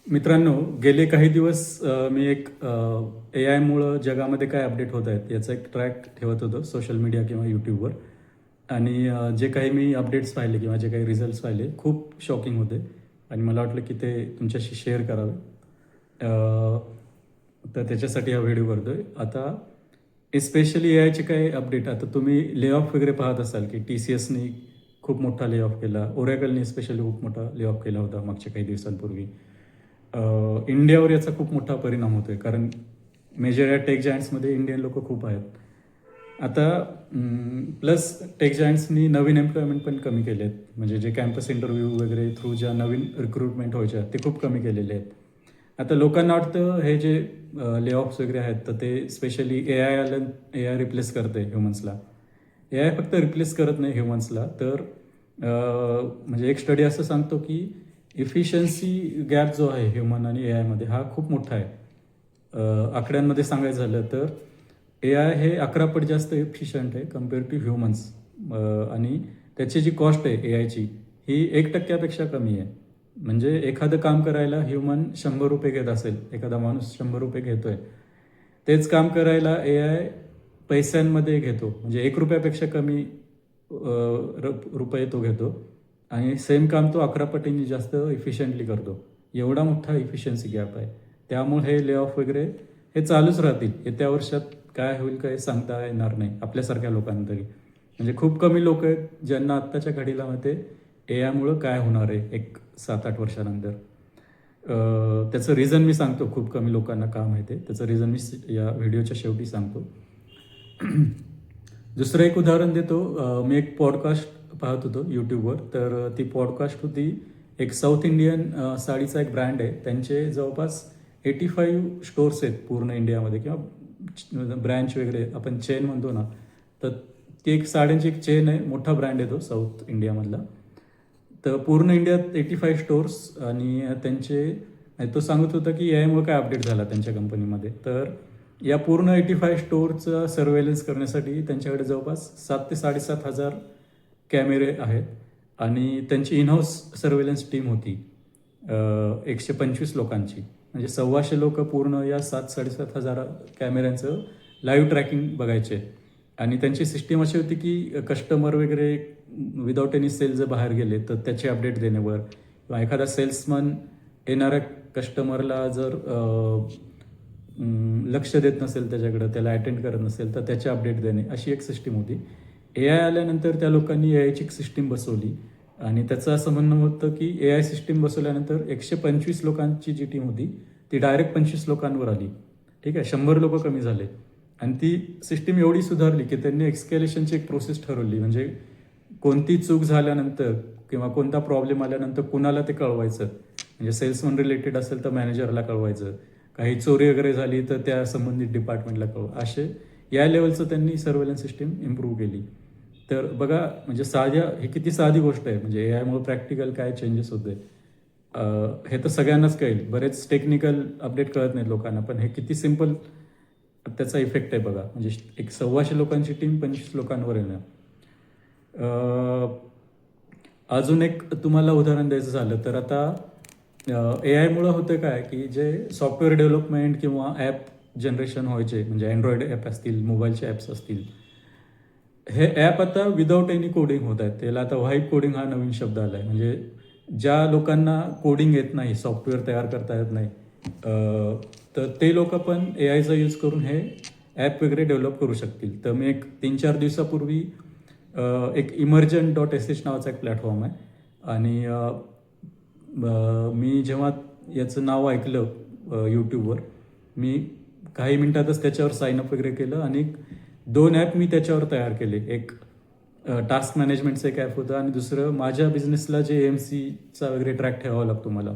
मित्रांनो, गेले काही दिवस मी एक ए आयमुळं जगामध्ये काय अपडेट होत आहेत याचा एक ट्रॅक ठेवत होतो सोशल मीडिया किंवा यूट्यूबवर. आणि जे काही मी अपडेट्स पाहिले किंवा जे काही रिझल्ट्स पाहिले खूप शॉकिंग होते आणि मला वाटलं की ते तुमच्याशी शेअर करावे. तर त्याच्यासाठी हा व्हिडिओ करतो आहे. आता एस्पेशली ए आयचे काही अपडेट, आता तुम्ही ले ऑफ वगैरे पाहत असाल की TCSनी खूप मोठा ले ऑफ केला, ओरॅकलनी स्पेशली खूप मोठा ले ऑफ केला होता मागच्या काही दिवसांपूर्वी. इंडियावर याचा खूप मोठा परिणाम होतो आहे कारण मेजर या टेक जायंट्समध्ये इंडियन लोक खूप आहेत. आता प्लस टेक जायंट्सनी नवीन एम्प्लॉयमेंट पण कमी केले आहेत, म्हणजे जे कॅम्पस इंटरव्ह्यू वगैरे थ्रू ज्या नवीन रिक्रुटमेंट व्हायच्या ते खूप कमी केलेले आहेत. आता लोकांना वाटतं हे जे ले ऑफ्स वगैरे आहेत तर ते स्पेशली ए आय रिप्लेस करते ह्युमन्सला. ए आय फक्त रिप्लेस करत नाही ह्युमन्सला, तर म्हणजे एक स्टडी असं सांगतो की इफिशियन्सी गॅप जो आहे ह्युमन आणि ए आयमध्ये हा खूप मोठा आहे. आकड्यांमध्ये सांगायचं झालं तर ए आय हे 11 पट जास्त इफिशियंट आहे कम्पेअर टू ह्युमन्स. आणि त्याची जी कॉस्ट आहे ए आयची ही 1% कमी आहे. म्हणजे एखादं काम करायला ह्युमन 100 रुपये घेत असेल, एखादा माणूस 100 रुपये घेतोय, तेच काम करायला ए आय पैशांमध्ये घेतो, म्हणजे 1 रुपयापेक्षा कमी रुपये तो घेतो आणि सेम काम तो 11 पटींनी जास्त इफिशियंटली करतो. एवढा मोठा इफिशियन्सी गॅप आहे. त्यामुळे हे ले ऑफ वगैरे हे चालूच राहतील. येत्या वर्षात काय होईल काय सांगता येणार नाही आपल्यासारख्या लोकांना तरी. म्हणजे खूप कमी लोक आहेत ज्यांना आत्ताच्या घडीला माहिती ए आयमुळं काय होणार आहे एक 7-8 वर्षानंतर. त्याचं रिझन मी सांगतो, खूप कमी लोकांना का माहिती आहे त्याचं रिझन मी या व्हिडिओच्या शेवटी सांगतो. दुसरं एक उदाहरण देतो. मी एक पॉडकास्ट पाहत होतो यूट्यूबवर, तर ती पॉडकास्ट होती एक साऊथ इंडियन साडीचा एक ब्रँड आहे. त्यांचे जवळपास 85 स्टोर्स आहेत पूर्ण इंडियामध्ये, किंवा ब्रँच वगैरे आपण चेन म्हणतो ना, तर ती एक साड्यांची एक चेन आहे, मोठा ब्रँड आहे तो साऊथ इंडियामधला. तर पूर्ण इंडियात 85 स्टोर्स. आणि तो सांगत होता की यामुळे काय अपडेट झाला त्यांच्या कंपनीमध्ये. तर या पूर्ण 85 स्टोअरचं सर्वेलन्स करण्यासाठी त्यांच्याकडे जवळपास 7,000 ते 7,500 कॅमेरे आहेत आणि त्यांची इनहाऊस सर्वेलन्स टीम होती 125 लोकांची. म्हणजे 1,200 लोक पूर्ण या 7,000-7,500 कॅमेऱ्यांचं लाईव्ह ट्रॅकिंग बघायचे. आणि त्यांची सिस्टीम अशी होती की कस्टमर वगैरे विदाऊट एनी सेल जर बाहेर गेले तर त्याचे अपडेट देण्यावर, किंवा एखादा सेल्समन येणाऱ्या कस्टमरला जर लक्ष देत नसेल त्याच्याकडं, त्याला अटेंड करत नसेल तर त्याचे अपडेट देणे, अशी एक सिस्टीम होती. ए आय आल्यानंतर त्या लोकांनी ए आयची एक सिस्टीम बसवली आणि त्याचं असं म्हणणं होतं की ए आय सिस्टीम बसवल्यानंतर 125 लोकांची जी टीम होती ती डायरेक्ट 25 लोकांवर आली. ठीक आहे, 100 लोक कमी झाले. आणि ती सिस्टीम एवढी सुधारली की त्यांनी एक्स्केलेशनची एक प्रोसेस ठरवली. म्हणजे कोणती चूक झाल्यानंतर किंवा कोणता प्रॉब्लेम आल्यानंतर कुणाला ते कळवायचं, म्हणजे सेल्समन रिलेटेड असेल तर मॅनेजरला कळवायचं, काही चोरी वगैरे झाली तर त्या संबंधित डिपार्टमेंटला असे या लेवलचं त्यांनी सर्वेलन्स सिस्टीम इम्प्रूव्ह केली. तर बघा, म्हणजे ही किती साधी गोष्ट आहे. म्हणजे ए आयमुळे प्रॅक्टिकल काय चेंजेस होते हे तर सगळ्यांनाच कळेल. बरेच टेक्निकल अपडेट कळत नाहीत लोकांना, पण हे किती सिम्पल त्याचा इफेक्ट आहे बघा. म्हणजे एक 1,200 लोकांची टीम 25 लोकांवर येणं. अजून एक तुम्हाला उदाहरण द्यायचं झालं तर आता ए आयमुळं होतं काय की जे सॉफ्टवेअर डेव्हलपमेंट किंवा ॲप जनरेशन व्हायचे, म्हणजे अँड्रॉइड ॲप असतील, मोबाईलचे ॲप्स असतील, हे ॲप आता विदाऊट एनी कोडिंग होत आहेत. त्याला आता व्हाईब कोडिंग हा नवीन शब्द आला आहे. म्हणजे ज्या लोकांना कोडिंग येत नाही, सॉफ्टवेअर तयार करता येत नाही, तर ते लोक पण ए आयचा यूज करून हे ॲप वगैरे डेव्हलप करू शकतील. तर मी एक 3-4 दिवसापूर्वी एक emergent.sh नावाचा एक प्लॅटफॉर्म आहे. आणि मी जेव्हा याचं नाव ऐकलं यूट्यूबवर, मी काही मिनटातच त्याच्यावर साईनअप वगैरे केलं आणि 2 ॲप मी त्याच्यावर तयार केले. एक टास्क मॅनेजमेंटचं एक ॲप होतं आणि दुसरं माझ्या बिझनेसला जे AMCचा वगैरे ट्रॅक ठेवावा लागतो मला.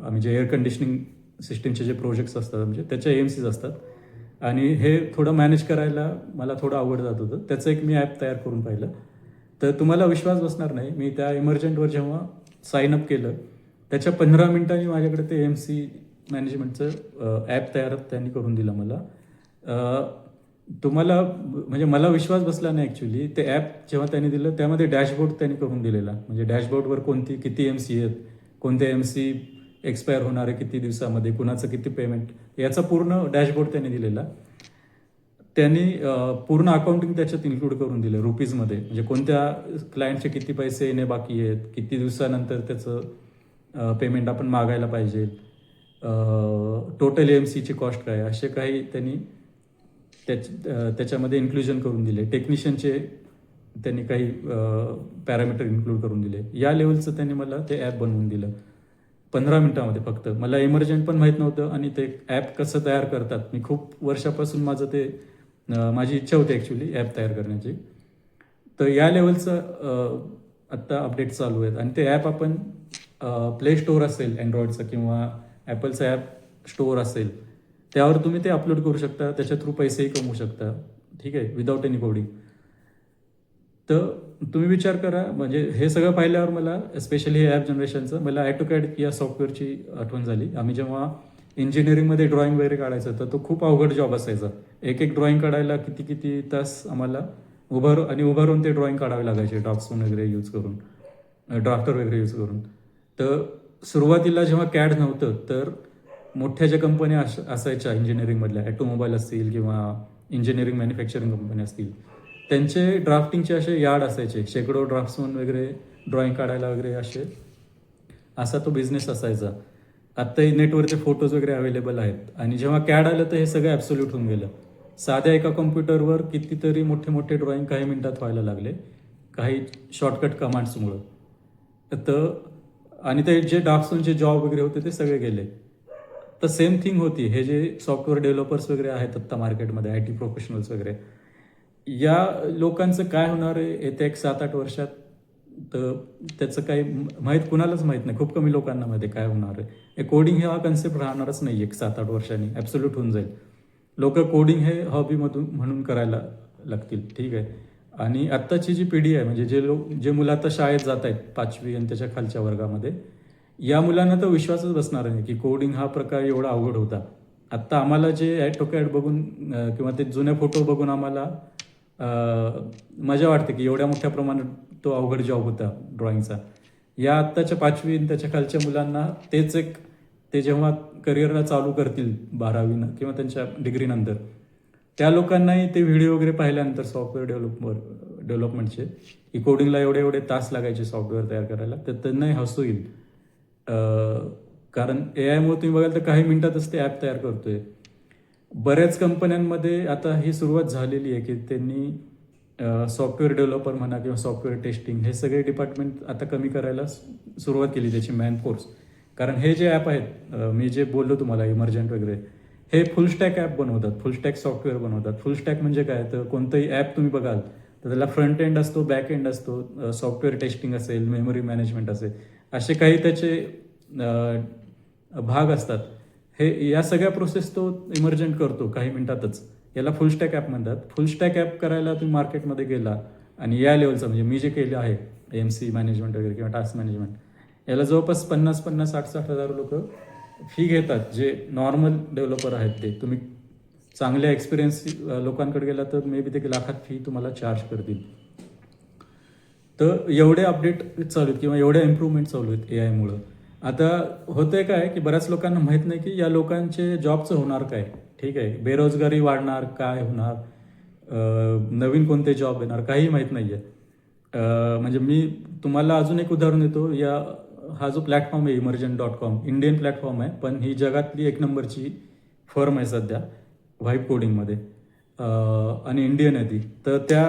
आम्ही जे एअर कंडिशनिंग सिस्टीमचे जे प्रोजेक्ट्स असतात म्हणजे त्याच्या AMCs असतात आणि हे थोडं मॅनेज करायला मला थोडं अवघड जात होतं. त्याचं एक मी ॲप तयार करून पाहिलं. तर तुम्हाला विश्वास बसणार नाही, मी त्या इमर्जंटवर जेव्हा साईनअप केलं त्याच्या 15 मिनिटांनी माझ्याकडे ते AMC मॅनेजमेंटचं ॲप तयार त्यांनी करून दिलं मला. तुम्हाला म्हणजे मला विश्वास बसला नाही ॲक्च्युली. ते ॲप जेव्हा त्यांनी दिलं त्यामध्ये डॅशबोर्ड त्यांनी करून दिलेला, म्हणजे डॅशबोर्डवर किती MC आहेत, कोणते MC एक्सपायर होणारे किती दिवसामध्ये, कुणाचं किती पेमेंट, याचा पूर्ण डॅशबोर्ड त्यांनी दिलेला. त्यांनी पूर्ण अकाउंटिंग त्याच्यात इन्क्लूड करून दिलं रुपीजमध्ये, म्हणजे कोणत्या क्लायंटचे किती पैसे येणे बाकी आहेत, किती दिवसानंतर त्याचं पेमेंट आपण मागायला पाहिजे, टोटल AMCची कॉस्ट काय, असे काही त्यांनी त्याच्यामध्ये इन्क्लुजन करून दिले. टेक्निशियनचे त्यांनी काही पॅरामीटर इन्क्लूड करून दिले. या लेवलचं त्यांनी मला ते ॲप बनवून दिलं 15 मिनिटामध्ये फक्त. मला इमर्जंट पण माहीत नव्हतं आणि ते ॲप कसं तयार करतात, मी खूप वर्षापासून माझी इच्छा होती ॲक्च्युली ॲप तयार करण्याची. तर या लेवलचं आत्ता अपडेट चालू आहेत आणि ते ॲप आपण प्ले स्टोअर असेल अँड्रॉइडचं किंवा ॲपलचं ॲप स्टोअर असेल त्यावर तुम्ही ते अपलोड करू शकता, त्याच्या थ्रू पैसेही कमवू शकता, ठीक आहे, विदाऊट एनी कोडिंग. तर तुम्ही विचार करा, म्हणजे हे सगळं पाहिल्यावर मला स्पेशली हे ॲप जनरेशनचं मला AutoCAD या सॉफ्टवेअरची आठवण झाली. आम्ही जेव्हा इंजिनिअरिंगमध्ये ड्रॉइंग वगैरे काढायचं तर तो खूप अवघड जॉब असायचा. एक ड्रॉइंग काढायला किती तास आम्हाला उभं राहून ते ड्रॉइंग काढावे लागायचे, ड्रॉप्सोन वगैरे यूज करून, ड्राफ्टर वगैरे यूज करून. तर सुरुवातीला जेव्हा CAD नव्हतं तर मोठ्या ज्या कंपन्या असायच्या इंजिनिअरिंगमधल्या, ॲटोमोबाईल असतील किंवा इंजिनिअरिंग मॅन्युफॅक्चरिंग कंपन्या असतील, त्यांचे ड्राफ्टिंगचे असे यार्ड असायचे, शेकडो ड्राफ्ट्समन वगैरे ड्रॉइंग काढायला वगैरे असा तो बिझनेस असायचा. आत्ताही नेटवरचे फोटोज वगैरे अवेलेबल आहेत. आणि जेव्हा CAD आलं तर हे सगळं ॲब्सोल्यूट होऊन गेलं. साध्या एका कॉम्प्युटरवर कितीतरी मोठे ड्रॉइंग काही मिनिटात व्हायला लागले, काही शॉर्टकट कमांड्समुळं. तर आणि ते जे ड्राफ्ट्समनचे जॉब वगैरे होते ते सगळे गेले. तर सेम थिंग होती. हे जे सॉफ्टवेअर डेव्हलपर्स वगैरे आहेत आत्ता मार्केटमध्ये, IT प्रोफेशनल्स वगैरे, या लोकांचं काय होणार आहे येत्या 7-8 वर्षात, तर त्याचं काही कुणालाच माहीत नाही. खूप कमी लोकांना माहिती काय होणार आहे. हे कोडिंग हा कन्सेप्ट राहणारच नाही 7-8 वर्षांनी, ॲब्सोल्यूट होऊन जाईल. लोक कोडिंग हे म्हणून करायला लागतील, ठीक आहे. आणि आत्ताची जी पिढी आहे, म्हणजे जे मुलं आता शाळेत जात आहेत 5वी आणि त्याच्या खालच्या वर्गामध्ये, या मुलांना तर विश्वासच बसणार नाही की कोडिंग हा प्रकार एवढा अवघड होता. आत्ता आम्हाला जे AutoCAD बघून किंवा ते जुने फोटो बघून आम्हाला मजा वाटते की एवढ्या मोठ्या प्रमाणात तो अवघड जॉब होता ड्रॉइंगचा. या आत्ताच्या 5वी आणि त्याच्या खालच्या मुलांना ते जेव्हा करिअरला चालू करतील 12वी किंवा त्यांच्या डिग्रीनंतर, त्या लोकांनाही ते व्हिडिओ वगैरे पाहिल्यानंतर सॉफ्टवेअर डेव्हलपमेंटचे, की कोडिंगला एवढे तास लागायचे सॉफ्टवेअर तयार करायला, तर त्यांनाही हसू येईल. कारण AI मुळे तुम्ही बघाल तर काही मिनिटातच ते ॲप तयार करतोय. बऱ्याच कंपन्यांमध्ये आता ही सुरुवात झालेली आहे की त्यांनी सॉफ्टवेअर डेव्हलपर म्हणा किंवा सॉफ्टवेअर टेस्टिंग हे सगळे डिपार्टमेंट आता कमी करायला सुरुवात केली, त्याची मॅनफोर्स. कारण हे जे ॲप आहेत, मी जे बोललो तुम्हाला इमर्जंट वगैरे, हे फुल स्टॅक ॲप बनवतात, फुल स्टॅक सॉफ्टवेअर बनवतात. फुल स्टॅक म्हणजे काय, तर कोणतंही ॲप तुम्ही बघाल तर त्याला फ्रंट एंड असतो, बॅक एंड असतो, सॉफ्टवेअर टेस्टिंग असेल, मेमरी मॅनेजमेंट असेल, असे काही त्याचे भाग असतात. या सगळ्या प्रोसेस तो इमर्जंट करतो काही मिनिटातच. याला फुल स्टॅक ॲप म्हणतात. फुल स्टॅक ॲप करायला तुम्ही मार्केटमध्ये गेला आणि या लेवलचं, म्हणजे मी जे केलं आहे AMC मॅनेजमेंट वगैरे किंवा टास्क मॅनेजमेंट, याला जवळपास 50,000, 60,000 लोक फी घेतात, जे नॉर्मल डेव्हलपर आहेत. ते तुम्ही चांगल्या एक्सपिरियन्स लोकांकडे गेला तर मे बी ते लाखात फी तुम्हाला चार्ज करतील. तर एवढे अपडेट चालू आहेत किंवा एवढ्या इम्प्रूव्हमेंट चालू आहेत AI मुळं. आता होतंय काय की बऱ्याच लोकांना माहीत नाही की या लोकांचे जॉबचं होणार काय, ठीक आहे. बेरोजगारी वाढणार, काय होणार, नवीन कोणते जॉब येणार, काही माहीत नाही आहे. म्हणजे मी तुम्हाला अजून एक उदाहरण देतो. हा जो प्लॅटफॉर्म आहे emergent.com, इंडियन प्लॅटफॉर्म आहे, पण ही जगातली 1 नंबरची फर्म आहे सध्या व्हाईप कोडिंगमध्ये, आणि इंडियन आहे ती. तर त्या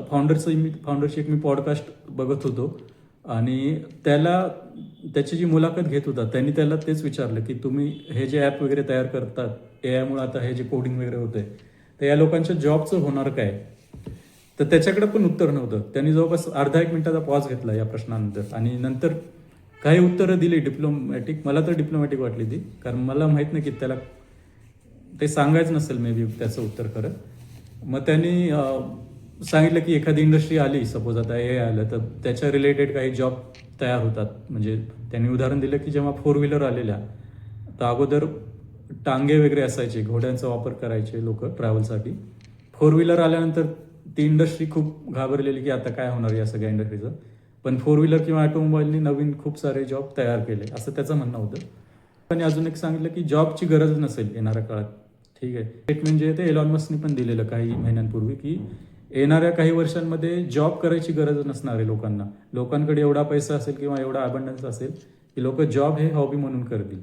फाउंडरची एक मी पॉडकास्ट बघत होतो आणि त्याची जी मुलाखत घेत होता त्यांनी त्याला तेच विचारलं की तुम्ही हे जे ॲप वगैरे तयार करतात AI मुळे, आता हे जे कोडिंग वगैरे होतंय, तर या लोकांच्या जॉबचं होणार काय. तर त्याच्याकडे पण उत्तर नव्हतं. त्यांनी जवळपास अर्धा 1 मिनिटाचा पॉज घेतला या प्रश्नानंतर आणि नंतर काही उत्तरं दिली डिप्लोमॅटिक. मला तर डिप्लोमॅटिक वाटली ती, कारण मला माहीत नाही की त्याला ते सांगायचं नसेल मे बी त्याचं उत्तर खरं. मग त्यांनी सांगितलं की एखादी इंडस्ट्री आली, सपोज आता AI आलं, तर त्याच्या रिलेटेड काही जॉब तयार होतात. म्हणजे त्यांनी उदाहरण दिलं की जेव्हा 4 व्हीलर आलेल्या, तर अगोदर टांगे वगैरे असायचे, घोड्यांचा वापर करायचे लोक ट्रॅव्हलसाठी. 4 व्हीलर आल्यानंतर ती इंडस्ट्री खूप घाबरलेली की आता काय होणार या सगळ्या इंडस्ट्रीचं. पण 4 व्हीलर किंवा ऑटोमोबाईलनी नवीन खूप सारे जॉब तयार केले, असं त्याचं म्हणणं होतं. आणि अजून एक सांगितलं की जॉबची गरज नसेल येणाऱ्या काळात. ठीक आहे, स्टेटमेंट जे आहे ते एलॉन मस्कनी पण दिलेलं काही महिन्यांपूर्वी, की येणाऱ्या काही वर्षांमध्ये जॉब करायची गरज नसणार आहे लोकांना. लोकांकडे एवढा पैसा असेल किंवा एवढा अबंडन्स असेल की लोक जॉब हे हॉबी म्हणून करतील.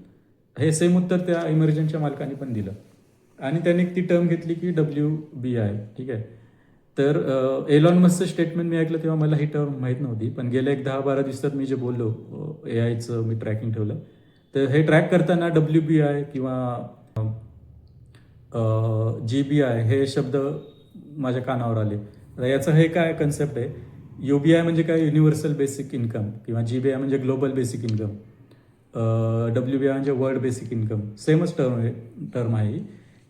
हे सेम उत्तर त्या इमर्जनच्या मालकाने पण दिलं. आणि त्यांनी ती टर्म घेतली की WBI. ठीक आहे, तर एलॉन मस्कचं स्टेटमेंट मी ऐकलं तेव्हा मला ही टर्म माहीत नव्हती, पण गेल्या एक 10-12 दिवसात मी जे बोललो AI मी ट्रॅकिंग ठेवलं, तर हे ट्रॅक करताना WBI किंवा GBI हे शब्द माझ्या कानावर आले. तर याचं हे काय कन्सेप्ट आहे, UBI म्हणजे काय, युनिव्हर्सल बेसिक इन्कम, किंवा GBI म्हणजे ग्लोबल बेसिक इन्कम, WBI म्हणजे वर्ल्ड बेसिक इन्कम. सेमच टर्म आहे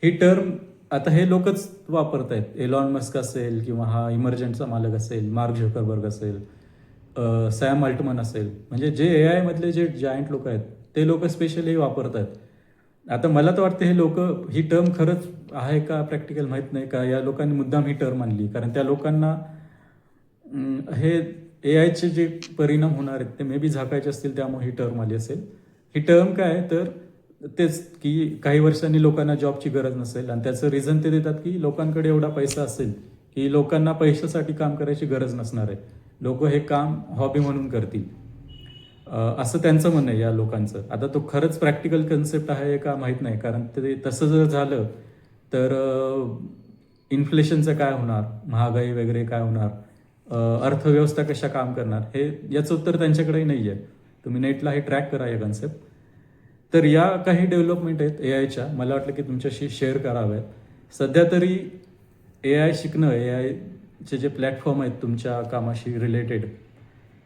ही टर्म. आता हे लोकच वापरत आहेत. एलॉन मस्क असेल किंवा हा इमर्जंटचा मालक असेल, मार्क झुकरबर्ग असेल, सॅम अल्टमन असेल, म्हणजे जे AI मधले जे जायंट लोक आहेत ते लोक स्पेशली वापरतात. आता मला तर वाटतं हे लोक, ही टर्म खरंच आहे का प्रॅक्टिकल माहीत नाही, का या लोकांनी मुद्दाम ही टर्म आणली, कारण त्या लोकांना हे AIचे जे परिणाम होणार आहेत ते मे बी झाकायचे असतील, त्यामुळे ही टर्म आली असेल. ही टर्म काय आहे, तर तेच की काही वर्षांनी लोकांना जॉबची गरज नसेल, आणि त्याचं रिझन ते देतात की लोकांकडे एवढा पैसा असेल की लोकांना पैशासाठी काम करायची गरज नसणार आहे, लोक हे काम हॉबी म्हणून करतील, असं त्यांचं म्हणणं आहे या लोकांचं. आता तो खरंच प्रॅक्टिकल कन्सेप्ट आहे का माहीत नाही, कारण ते तसं जर झालं तर इन्फ्लेशनचं काय होणार, महागाई वगैरे काय होणार, अर्थव्यवस्था कशा काम करणार, हे याचं उत्तर त्यांच्याकडेही नाही आहे. तुम्ही नेटला हे ट्रॅक करा या कन्सेप्ट. तर या काही डेव्हलपमेंट आहेत AIच्या, मला वाटलं की तुमच्याशी शेअर कराव्यात. सध्या तरी AI शिकणं, AIचे जे प्लॅटफॉर्म आहेत तुमच्या कामाशी रिलेटेड,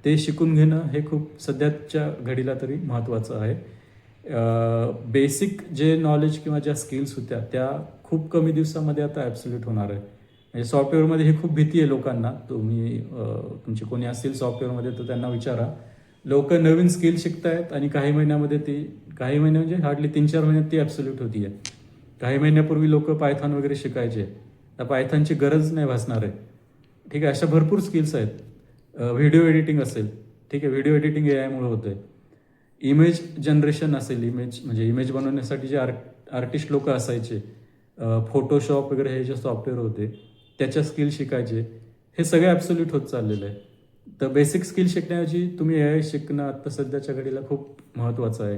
ते शिकून घेणं हे खूप सध्याच्या घडीला तरी महत्त्वाचं आहे. बेसिक जे नॉलेज किंवा ज्या स्किल्स होत्या त्या खूप कमी दिवसामध्ये आता ॲब्सोल्यूट होणार आहे. म्हणजे सॉफ्टवेअरमध्ये ही खूप भीती आहे लोकांना. तुम्ही तुमचे कोणी असतील सॉफ्टवेअरमध्ये तर त्यांना विचारा. लोक नवीन स्किल शिकतायत आणि काही महिन्यामध्ये काही महिने म्हणजे हार्डली 3-4 महिन्यात ती ॲब्सोल्यूट होती आहे. काही महिन्यापूर्वी लोक पायथॉन वगैरे शिकायचे, तर पायथॉनची गरज नाही भासणार आहे. ठीक आहे, अशा भरपूर स्किल्स आहेत. व्हिडिओ एडिटिंग असेल, ठीक आहे, व्हिडिओ एडिटिंग AIमुळे होतं आहे. इमेज जनरेशन असेल, इमेज बनवण्यासाठी जे आर्टिस्ट लोक असायचे, फोटोशॉप वगैरे हे जे सॉफ्टवेअर होते त्याच्या स्किल शिकायचे, हे सगळे ॲब्सोल्यूट होत चाललेलं आहे. तर बेसिक स्किल शिकण्याऐवजी तुम्ही AI शिकणं आता सध्याच्या घडीला खूप महत्त्वाचं आहे.